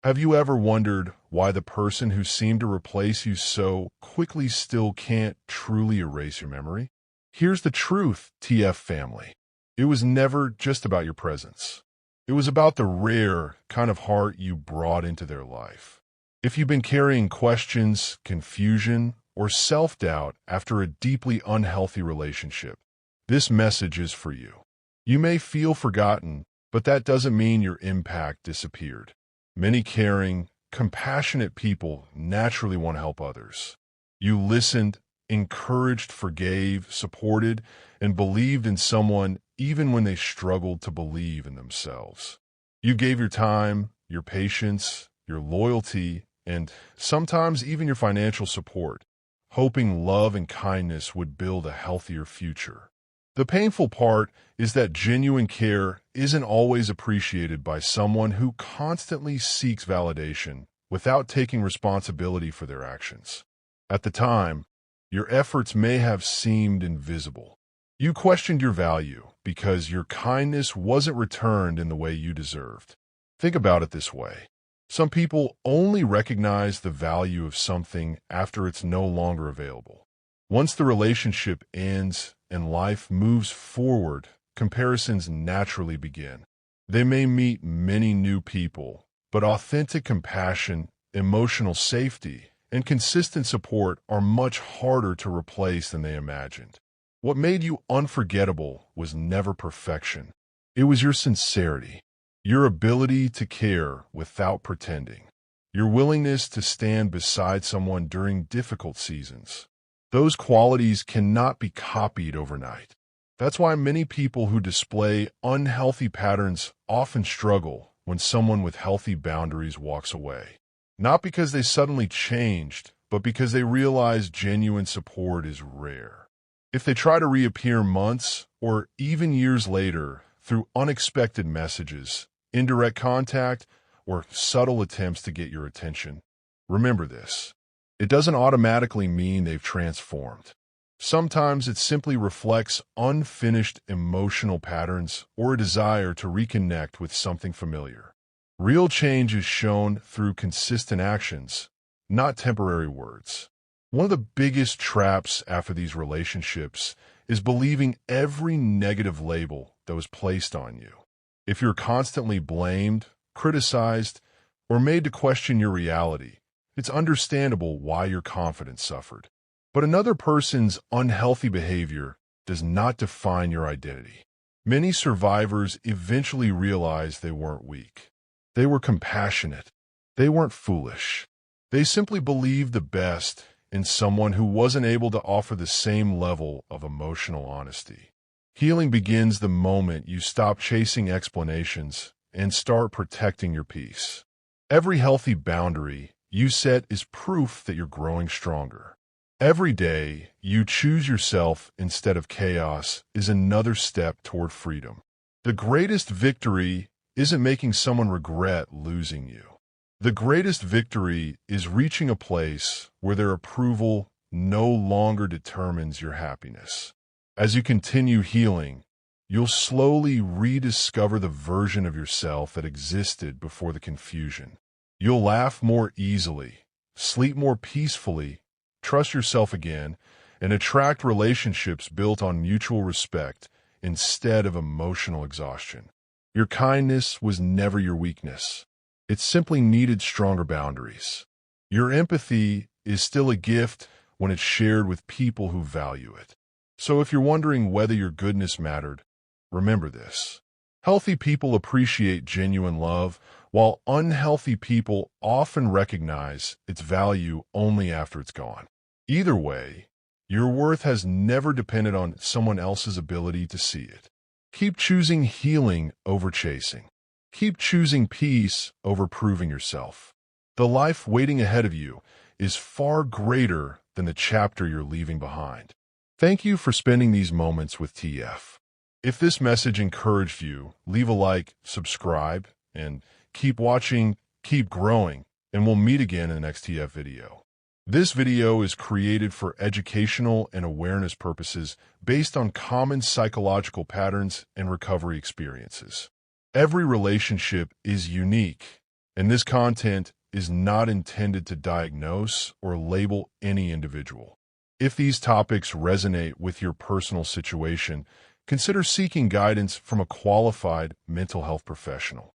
Have you ever wondered why the person who seemed to replace you so quickly still can't truly erase your memory? Here's the truth, TF family. It was never just about your presence. It was about the rare kind of heart you brought into their life. If you've been carrying questions, confusion, or self-doubt after a deeply unhealthy relationship, this message is for you. You may feel forgotten, but that doesn't mean your impact disappeared. Many caring, compassionate people naturally want to help others. You listened, encouraged, forgave, supported, and believed in someone even when they struggled to believe in themselves. You gave your time, your patience, your loyalty, and sometimes even your financial support, hoping love and kindness would build a healthier future. The painful part is that genuine care isn't always appreciated by someone who constantly seeks validation without taking responsibility for their actions. At the time, your efforts may have seemed invisible. You questioned your value because your kindness wasn't returned in the way you deserved. Think about it this way. Some people only recognize the value of something after it's no longer available. Once the relationship ends and life moves forward, comparisons naturally begin. They may meet many new people, but authentic compassion, emotional safety, and consistent support are much harder to replace than they imagined. What made you unforgettable was never perfection. It was your sincerity, your ability to care without pretending, your willingness to stand beside someone during difficult seasons. Those qualities cannot be copied overnight. That's why many people who display unhealthy patterns often struggle when someone with healthy boundaries walks away. Not because they suddenly changed, but because they realize genuine support is rare. If they try to reappear months or even years later through unexpected messages, indirect contact, or subtle attempts to get your attention, remember this. It doesn't automatically mean they've transformed. Sometimes it simply reflects unfinished emotional patterns or a desire to reconnect with something familiar. Real change is shown through consistent actions, not temporary words. One of the biggest traps after these relationships is believing every negative label that was placed on you. If you're constantly blamed, criticized, or made to question your reality, it's understandable why your confidence suffered. But another person's unhealthy behavior does not define your identity. Many survivors eventually realize they weren't weak. They were compassionate. They weren't foolish. They simply believed the best in someone who wasn't able to offer the same level of emotional honesty. Healing begins the moment you stop chasing explanations and start protecting your peace. Every healthy boundary you set is proof that you're growing stronger. Every day you choose yourself instead of chaos is another step toward freedom. The greatest victory isn't making someone regret losing you. The greatest victory is reaching a place where their approval no longer determines your happiness. As you continue healing, you'll slowly rediscover the version of yourself that existed before the confusion. You'll laugh more easily, sleep more peacefully, trust yourself again, and attract relationships built on mutual respect instead of emotional exhaustion. Your kindness was never your weakness. It simply needed stronger boundaries. Your empathy is still a gift when it's shared with people who value it. So if you're wondering whether your goodness mattered, remember this. Healthy people appreciate genuine love, while unhealthy people often recognize its value only after it's gone. Either way, your worth has never depended on someone else's ability to see it. Keep choosing healing over chasing. Keep choosing peace over proving yourself. The life waiting ahead of you is far greater than the chapter you're leaving behind. Thank you for spending these moments with TF. If this message encouraged you, leave a like, subscribe, and keep watching, keep growing, and we'll meet again in the next TF video. This video is created for educational and awareness purposes based on common psychological patterns and recovery experiences. Every relationship is unique, and this content is not intended to diagnose or label any individual. If these topics resonate with your personal situation, consider seeking guidance from a qualified mental health professional.